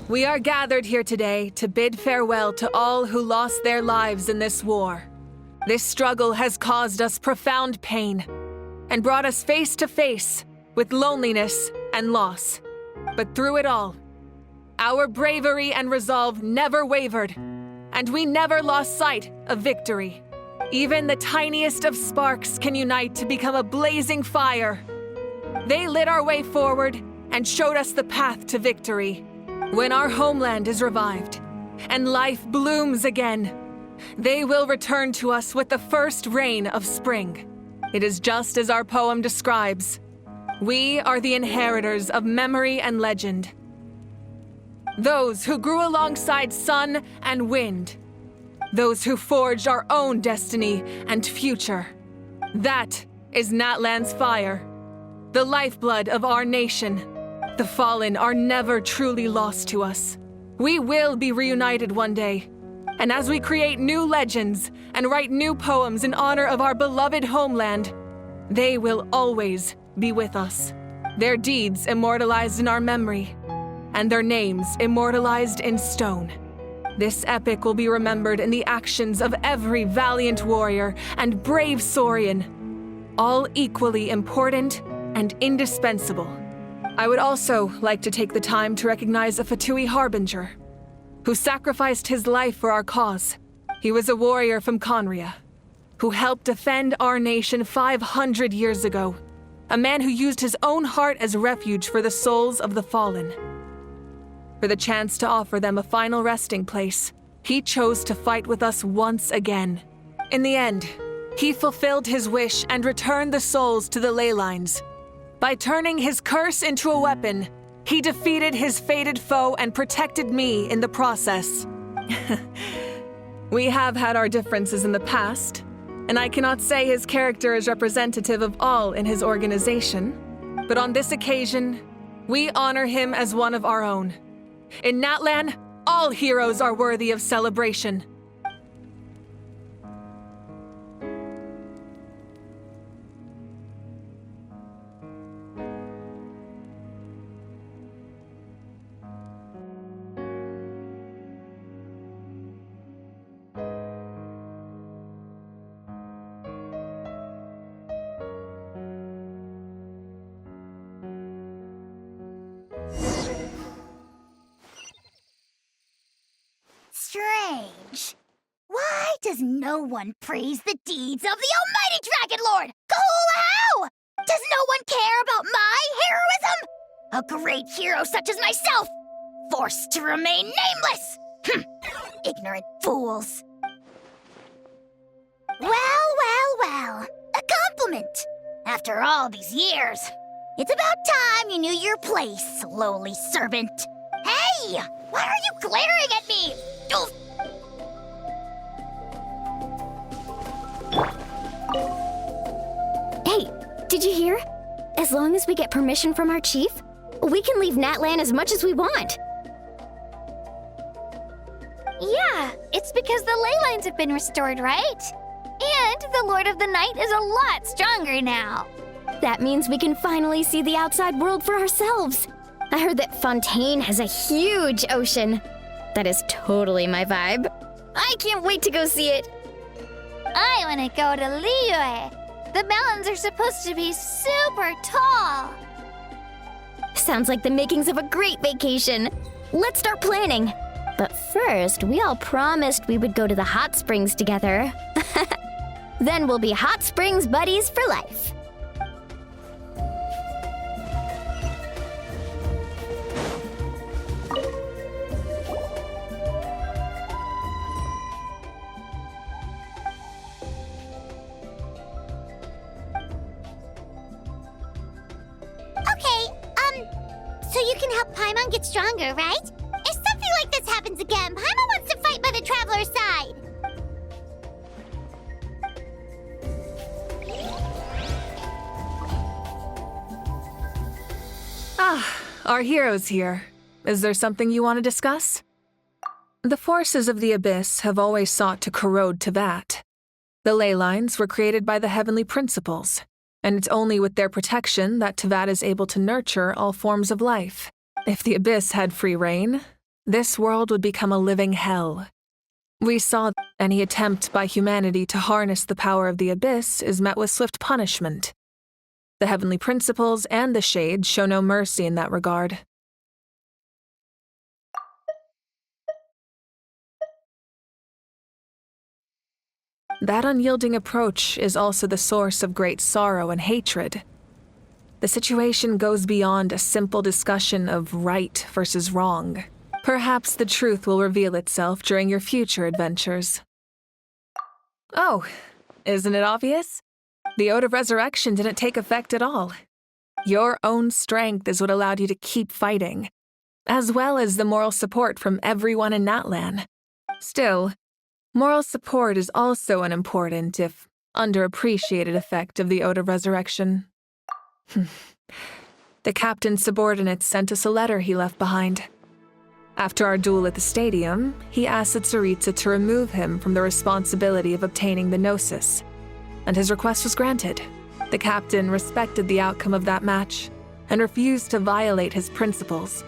We are gathered here today to bid farewell to all who lost their lives in this war. This struggle has caused us profound pain and brought us face to face with loneliness and loss. But through it all, our bravery and resolve never wavered, and we never lost sight of victory. Even the tiniest of sparks can unite to become a blazing fire. They lit our way forward and showed us the path to victory. When our homeland is revived and life blooms again, they will return to us with the first rain of spring. It is just as our poem describes. We are the inheritors of memory and legend. Those who grew alongside sun and wind. Those who forged our own destiny and future. That is Natlan's fire, the lifeblood of our nation. The fallen are never truly lost to us. We will be reunited one day. And as we create new legends and write new poems in honor of our beloved homeland, they will always be with us. Their deeds immortalized in our memory, and their names immortalized in stone. This epic will be remembered in the actions of every valiant warrior and brave Saurian, all equally important and indispensable. I would also like to take the time to recognize a Fatui Harbinger, who sacrificed his life for our cause. He was a warrior from Conria, who helped defend our nation 500 years ago, a man who used his own heart as refuge for the souls of the fallen. For the chance to offer them a final resting place, he chose to fight with us once again. In the end, he fulfilled his wish and returned the souls to the ley lines. By turning his curse into a weapon, he defeated his fated foe and protected me in the process. We have had our differences in the past, and I cannot say his character is representative of all in his organization. But on this occasion, we honor him as one of our own. In Natlan, all heroes are worthy of celebration. Strange. Why does no one praise the deeds of the almighty Dragon Lord, Kahul-How? Does no one care about my heroism? A great hero such as myself, forced to remain nameless. Ignorant fools. Well, a compliment. After all these years, it's about time you knew your place, lowly servant. Hey! Why are you glaring at me? Oof. Hey, did you hear? As long as we get permission from our chief, we can leave Natlan as much as we want. Yeah, it's because the ley lines have been restored, right? And the Lord of the Night is a lot stronger now. That means we can finally see the outside world for ourselves. I heard that Fontaine has a huge ocean. That is totally my vibe. I can't wait to go see it. I want to go to Liyue. The mountains are supposed to be super tall. Sounds like the makings of a great vacation. Let's start planning. But first, we all promised we would go to the hot springs together. Then we'll be hot springs buddies for life. So you can help Paimon get stronger, right? If something like this happens again, Paimon wants to fight by the Traveler's side. Our hero's here. Is there something you want to discuss? The forces of the Abyss have always sought to corrode Teyvat. The ley lines were created by the Heavenly Principles, and it's only with their protection that Teyvat is able to nurture all forms of life. If the Abyss had free reign, this world would become a living hell. We saw any attempt by humanity to harness the power of the Abyss is met with swift punishment. The heavenly principles and the Shades show no mercy in that regard. That unyielding approach is also the source of great sorrow and hatred. The situation goes beyond a simple discussion of right versus wrong. Perhaps the truth will reveal itself during your future adventures. Oh, isn't it obvious? The Ode of Resurrection didn't take effect at all. Your own strength is what allowed you to keep fighting, as well as the moral support from everyone in Natlan. Still, moral support is also an important, if underappreciated, effect of the Ode of Resurrection. The captain's subordinates sent us a letter he left behind. After our duel at the stadium, he asked Tsaritsa to remove him from the responsibility of obtaining the Gnosis, and his request was granted. The captain respected the outcome of that match and refused to violate his principles.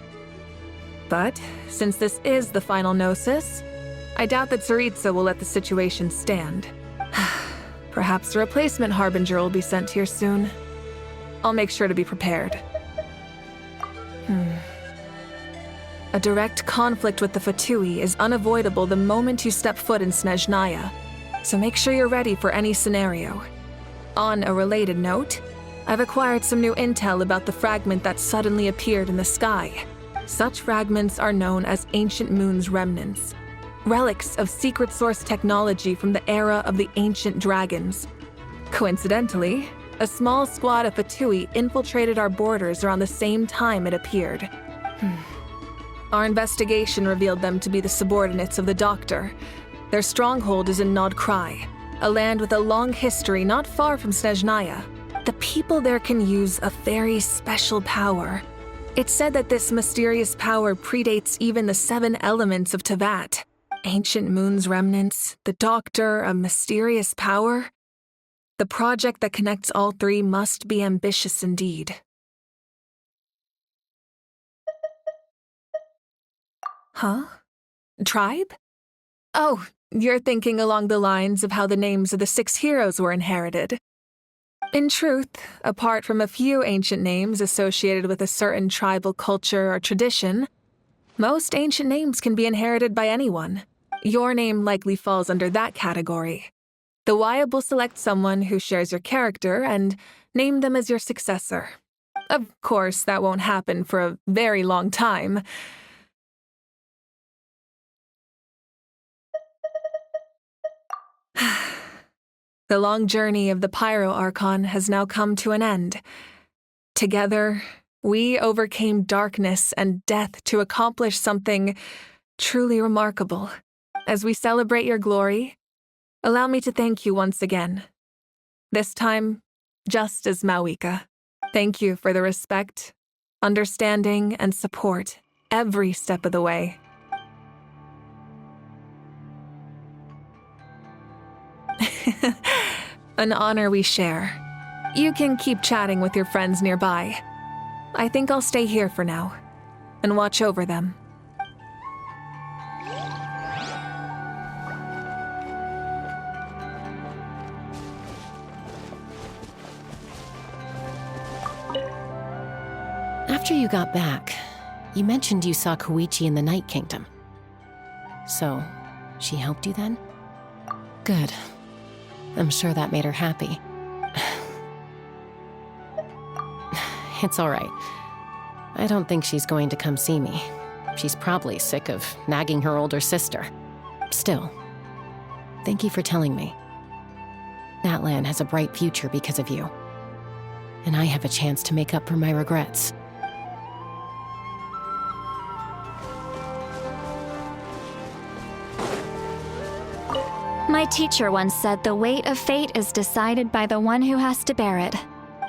But since this is the final Gnosis, I doubt that Tsaritsa will let the situation stand. Perhaps a replacement Harbinger will be sent here soon. I'll make sure to be prepared. A direct conflict with the Fatui is unavoidable the moment you step foot in Snezhnaya, so make sure you're ready for any scenario. On a related note, I've acquired some new intel about the fragment that suddenly appeared in the sky. Such fragments are known as Ancient Moon's remnants, relics of secret source technology from the era of the ancient dragons. Coincidentally, a small squad of Fatui infiltrated our borders around the same time it appeared. Our investigation revealed them to be the subordinates of the Doctor. Their stronghold is in Nod Krai, a land with a long history not far from Snezhnaya. The people there can use a very special power. It's said that this mysterious power predates even the 7 elements of Tevat. Ancient Moon's remnants, the Doctor, a mysterious power. The project that connects all 3 must be ambitious indeed. Huh? Tribe? Oh, you're thinking along the lines of how the names of the 6 heroes were inherited. In truth, apart from a few ancient names associated with a certain tribal culture or tradition, most ancient names can be inherited by anyone. Your name likely falls under that category. The Wyab will select someone who shares your character and name them as your successor. Of course, that won't happen for a very long time. The long journey of the Pyro Archon has now come to an end. Together, we overcame darkness and death to accomplish something truly remarkable. As we celebrate your glory, allow me to thank you once again. This time, just as Mavuika. Thank you for the respect, understanding, and support every step of the way. An honor we share. You can keep chatting with your friends nearby. I think I'll stay here for now and watch over them. After you got back, you mentioned you saw Koichi in the Night Kingdom. So, she helped you then? Good. I'm sure that made her happy. It's all right. I don't think she's going to come see me. She's probably sick of nagging her older sister. Still, thank you for telling me. Natlan has a bright future because of you. And I have a chance to make up for my regrets. My teacher once said the weight of fate is decided by the one who has to bear it.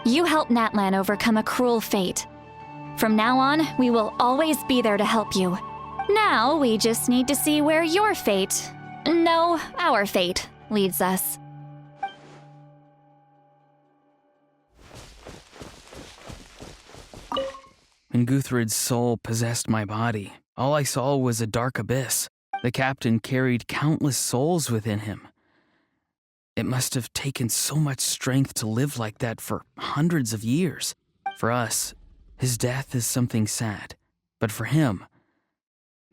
You helped Natlan overcome a cruel fate. From now on, we will always be there to help you. Now, we just need to see where your fate, no, our fate, leads us. When Guthred's soul possessed my body, all I saw was a dark abyss. The captain carried countless souls within him. It must have taken so much strength to live like that for hundreds of years. For us, his death is something sad. But for him,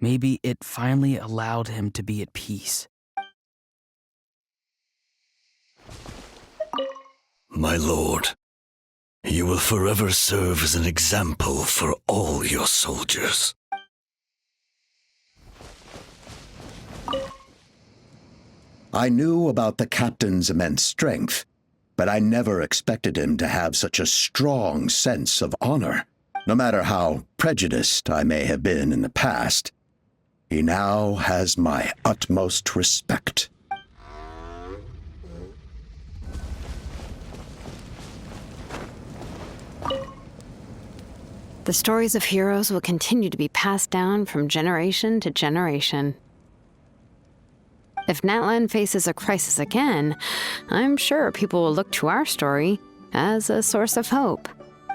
maybe it finally allowed him to be at peace. My lord, you will forever serve as an example for all your soldiers. I knew about the captain's immense strength, but I never expected him to have such a strong sense of honor. No matter how prejudiced I may have been in the past, he now has my utmost respect. The stories of heroes will continue to be passed down from generation to generation. If Natlan faces a crisis again, I'm sure people will look to our story as a source of hope.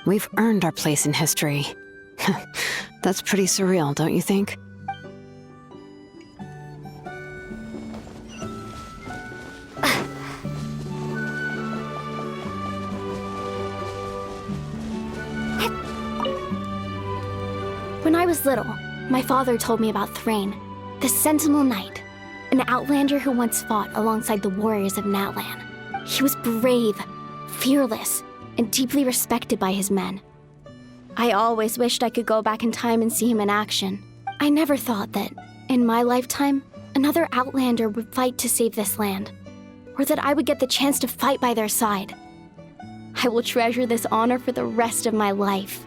We've earned our place in history. That's pretty surreal, don't you think? When I was little, my father told me about Thrain, the Sentinel Knight, an outlander who once fought alongside the warriors of Natlan. He was brave, fearless, and deeply respected by his men. I always wished I could go back in time and see him in action. I never thought that, in my lifetime, another outlander would fight to save this land, or that I would get the chance to fight by their side. I will treasure this honor for the rest of my life.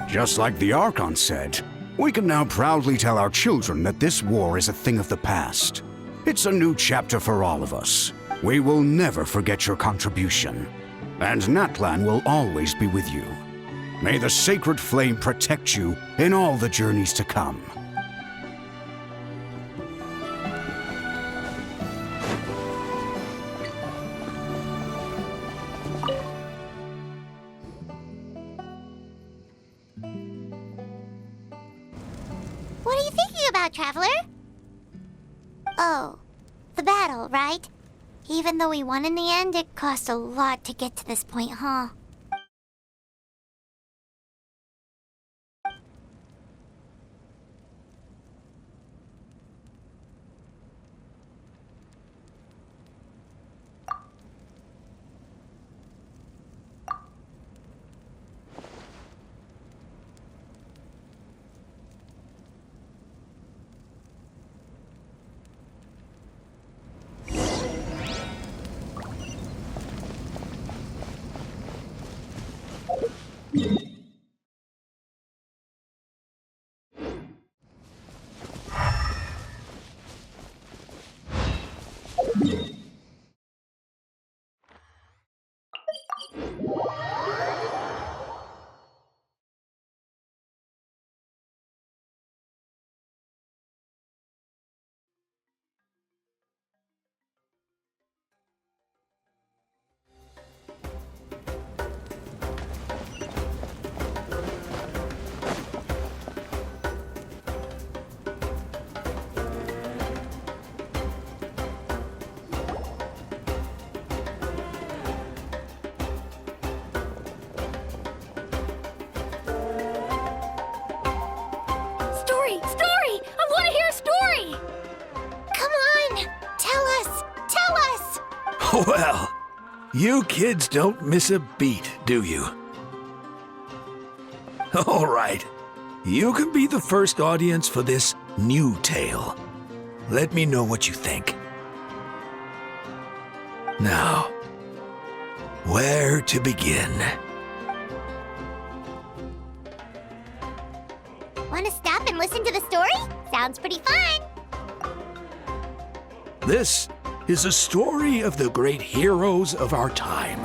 Just like the Archon said, we can now proudly tell our children that this war is a thing of the past. It's a new chapter for all of us. We will never forget your contribution, and Natlan will always be with you. May the sacred flame protect you in all the journeys to come. What are you thinking about, Traveler? Oh, the battle, right? Even though we won in the end, it cost a lot to get to this point, huh? Story! I want to hear a story! Come on! Tell us! Tell us! Well, you kids don't miss a beat, do you? All right. You can be the first audience for this new tale. Let me know what you think. Now, where to begin? Want to stop and listen to the story? Sounds pretty fun! This is a story of the great heroes of our time.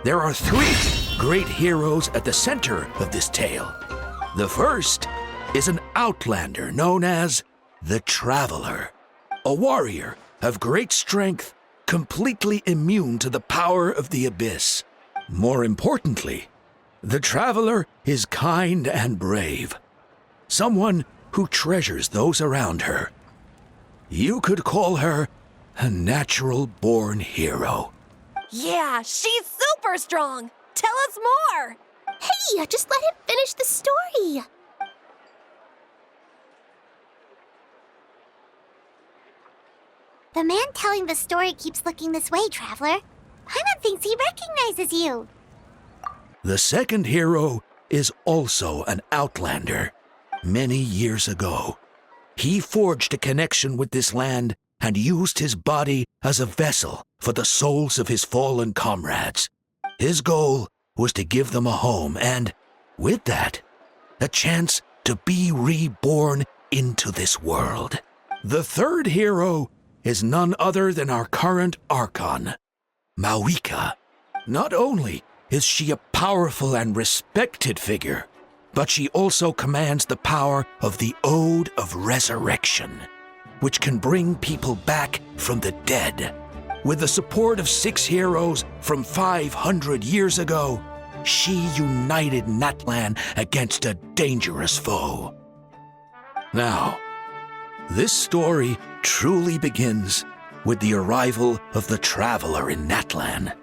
There are 3 great heroes at the center of this tale. The first is an outlander known as the Traveler, a warrior of great strength completely immune to the power of the abyss. More importantly, the traveler is kind and brave. Someone who treasures those around her. You could call her a natural-born hero. Yeah, she's super strong! Tell us more! Hey, just let him finish the story. The man telling the story keeps looking this way, Traveler. Paimon thinks he recognizes you. The second hero is also an outlander. Many years ago, he forged a connection with this land and used his body as a vessel for the souls of his fallen comrades. His goal was to give them a home and, with that, a chance to be reborn into this world. The third hero is none other than our current Archon, Mavuika. Not only is she a powerful and respected figure, but she also commands the power of the Ode of Resurrection, which can bring people back from the dead. With the support of 6 heroes from 500 years ago, she united Natlan against a dangerous foe. Now, this story truly begins with the arrival of the traveler in Natlan.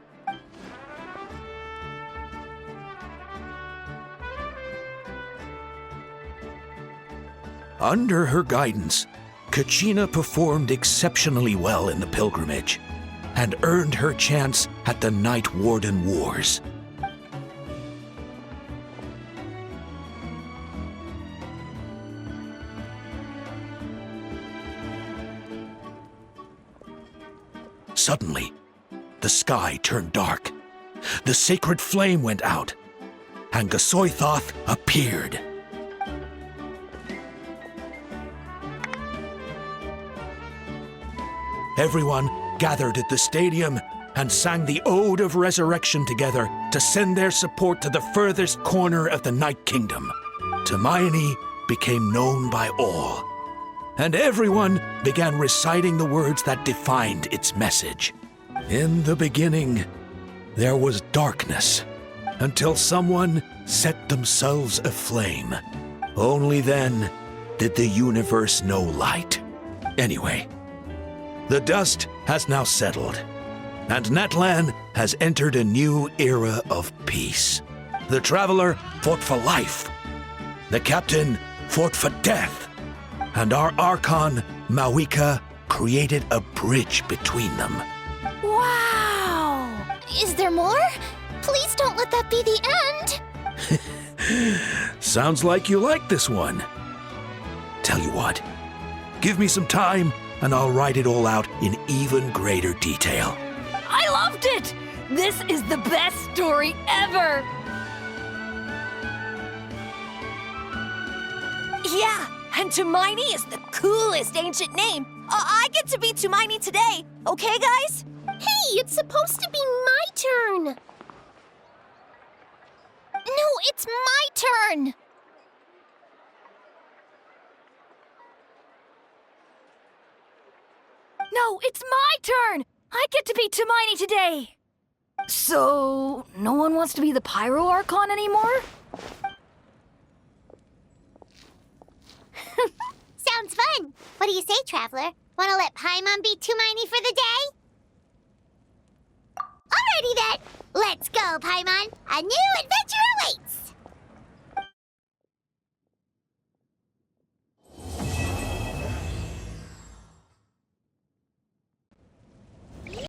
Under her guidance, Kachina performed exceptionally well in the pilgrimage and earned her chance at the Night Warden Wars. Suddenly, the sky turned dark. The sacred flame went out, and Gasoithoth appeared. Everyone gathered at the stadium and sang the Ode of Resurrection together to send their support to the furthest corner of the Night Kingdom. Hermione became known by all, and everyone began reciting the words that defined its message. In the beginning, there was darkness, until someone set themselves aflame. Only then did the universe know light. Anyway, the dust has now settled, and Natlan has entered a new era of peace. The traveler fought for life, the captain fought for death, and our Archon, Mavuika, created a bridge between them. Wow! Is there more? Please don't let that be the end. Sounds like you like this one. Tell you what, give me some time and I'll write it all out in even greater detail. I loved it! This is the best story ever! Yeah, and Hermione is the coolest ancient name. I get to be Hermione today, okay, guys? Hey, it's supposed to be my turn. No, it's my turn. No, it's my turn! I get to be Hermione today! So, no one wants to be the Pyro Archon anymore? Sounds fun. What do you say, Traveler? Want to let Paimon be Hermione for the day? Alrighty then. Let's go, Paimon. A new adventure